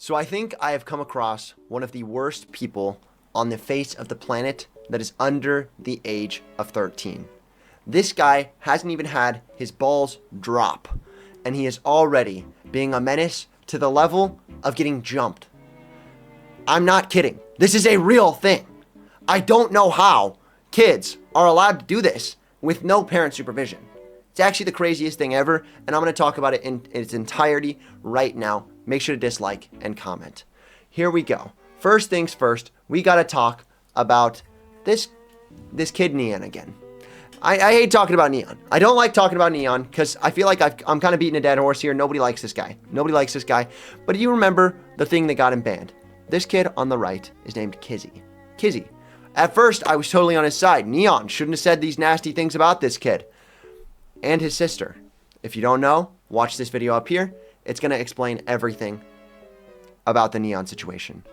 So I think I have come across one of the worst people on the face of the planet that is under the age of 13. This guy hasn't even had his balls drop, and he is already being a menace to the level of getting jumped. I'm not kidding. This is a real thing. I don't know how kids are allowed to do this with no parent supervision. It's actually the craziest thing ever, and I'm going to talk about it in its entirety right now. Make sure to dislike and comment. Here we go. First things first, we got to talk about this kid Neon again. I hate talking about Neon. I don't like talking about Neon because I feel like I'm kind of beating a dead horse here. Nobody likes this guy. Nobody likes this guy. But do you remember the thing that got him banned? This kid on the right is named Kizzy. Kizzy. At first, I was totally on his side. Neon shouldn't have said these nasty things about this kid. And his sister. If you don't know, watch this video up here. It's going to explain everything about the Neon situation.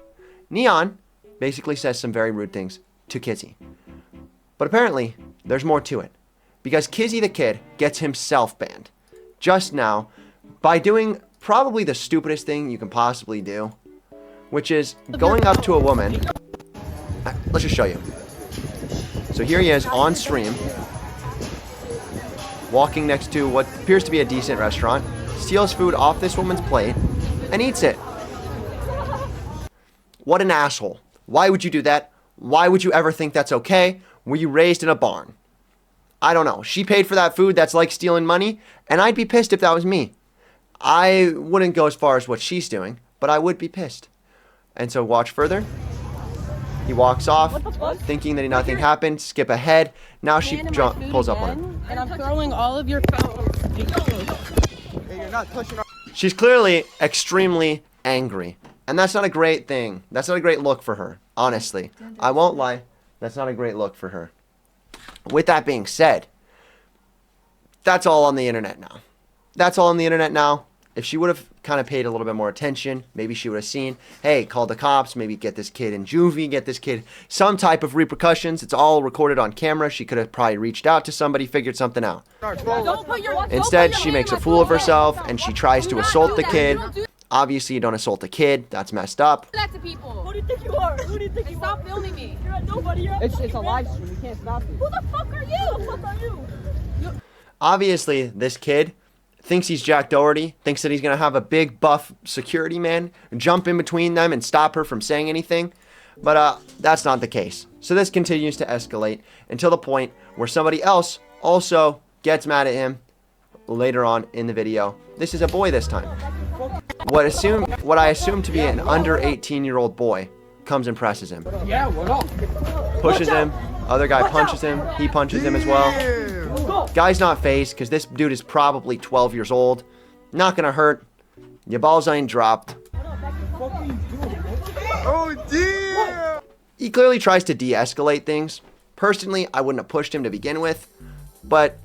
Neon basically says some very rude things to Kizzy. But apparently, there's more to it. Because Kizzy the kid gets himself banned. Just now, by doing probably the stupidest thing you can possibly do. Which is going up to a woman. Let's just show you. So here he is on stream. Walking next to what appears to be a decent restaurant. Steals food off this woman's plate. And eats it. What an asshole. Why would you do that? Why would you ever think that's okay? Were you raised in a barn? I don't know. She paid for that food. That's like stealing money. And I'd be pissed if that was me. I wouldn't go as far as what she's doing, but I would be pissed. And so watch further. He walks off, thinking that nothing happened. Skip ahead. Now she pulls up on him. And I'm throwing all of your phones. Hey, you're not touching our... She's clearly extremely angry. And that's not a great thing. That's not a great look for her, honestly. I won't lie. That's not a great look for her. With that being said, that's all on the internet now. That's all on the internet now. If she would have kind of paid a little bit more attention, maybe she would have seen, hey, call the cops, maybe get this kid in juvie, get this kid some type of repercussions. It's all recorded on camera. She could have probably reached out to somebody, figured something out. Instead, she makes a fool of herself and she tries to assault the kid. Obviously, you don't assault a kid. That's messed up. Who do you think you are? Who do you think you are? Stop filming me. You're a nobody. It's a live stream. You can't stop it. Who the fuck are you? Who the fuck are you? Obviously, this kid thinks he's Jack Doherty, thinks that he's going to have a big buff security man jump in between them and stop her from saying anything. But that's not the case. So this continues to escalate until the point where somebody else also gets mad at him later on in the video. This is a boy this time. What I assume to be an under 18-year-old boy comes and presses him. Yeah, what up? Pushes him. Other guy punches him. He punches him as well. Guy's not phased because this dude is probably 12 years old. Not gonna hurt. Your balls ain't dropped. Oh, dear! He clearly tries to de-escalate things. Personally, I wouldn't have pushed him to begin with. But,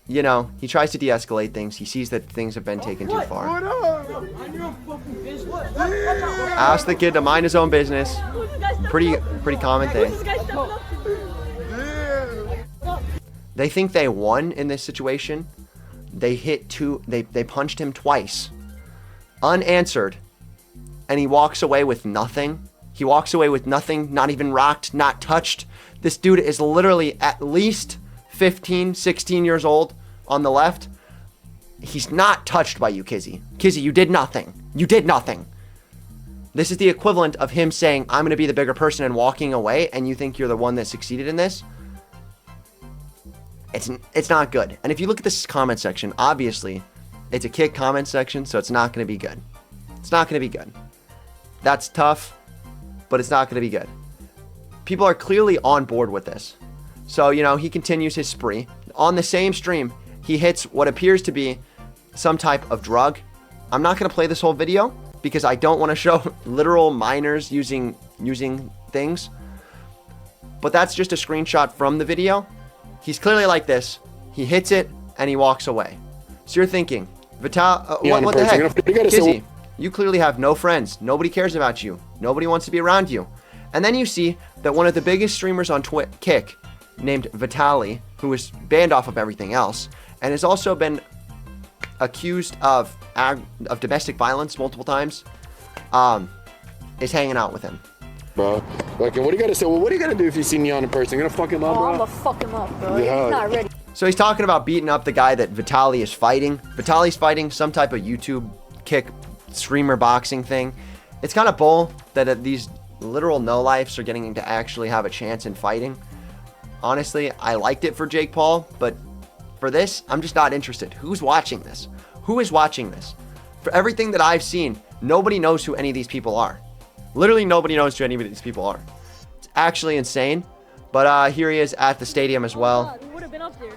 you know, he tries to de-escalate things. He sees that things have been taken too far. What up? Ask the kid to mind his own business. Pretty common thing. They think they won in this situation. They punched him twice. Unanswered. And he walks away with nothing. He walks away with nothing, not even rocked, not touched. This dude is literally at least 15, 16 years old on the left. He's not touched by you, Kizzy. Kizzy, you did nothing. You did nothing. This is the equivalent of him saying, I'm going to be the bigger person and walking away, and you think you're the one that succeeded in this? It's not good. And if you look at this comment section, obviously, it's a kick comment section, so it's not going to be good. It's not going to be good. That's tough, but it's not going to be good. People are clearly on board with this. So, you know, he continues his spree. On the same stream, he hits what appears to be some type of drug. I'm not going to play this whole video because I don't want to show literal minors using things. But that's just a screenshot from the video. He's clearly like this. He hits it and he walks away. So you're thinking, what the heck? Kizzy, you clearly have no friends. Nobody cares about you. Nobody wants to be around you. And then you see that one of the biggest streamers on Kick, named Vitaly, who is banned off of everything else, and has also been accused of domestic violence multiple times. is hanging out with him. Bro, like, what do you gotta say? Well, what are you gonna do if you see Neon in person? You gonna fuck him up, Oh, bro? I'm gonna fuck him up, bro. Yeah. He's not ready. So he's talking about beating up the guy that Vitaly is fighting. Vitaly's fighting some type of YouTube kick streamer boxing thing. It's kind of bull that these literal no-lifes are getting to actually have a chance in fighting. Honestly, I liked it for Jake Paul, but for this, I'm just not interested. Who's watching this? Who is watching this? For everything that I've seen, nobody knows who any of these people are. Literally nobody knows who any of these people are. It's actually insane. But here he is at the stadium as well. God, we would have been up there.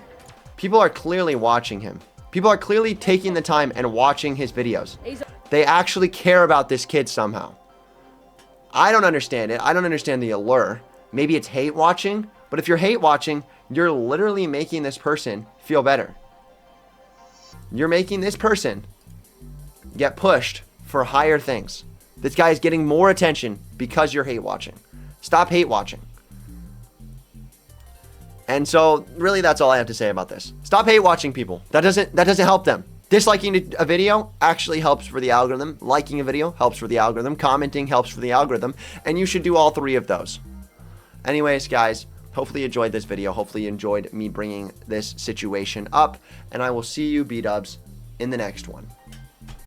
People are clearly watching him. People are clearly taking the time and watching his videos. They actually care about this kid somehow. I don't understand it. I don't understand the allure. Maybe it's hate watching, but if you're hate watching, you're literally making this person feel better. You're making this person get pushed for higher things. This guy is getting more attention because you're hate watching. Stop hate watching. And so, really, that's all I have to say about this. Stop hate watching people. That doesn't help them. Disliking a video actually helps for the algorithm. Liking a video helps for the algorithm. Commenting helps for the algorithm. And you should do all three of those. Anyways, guys, hopefully you enjoyed this video. Hopefully you enjoyed me bringing this situation up. And I will see you, B-dubs, in the next one.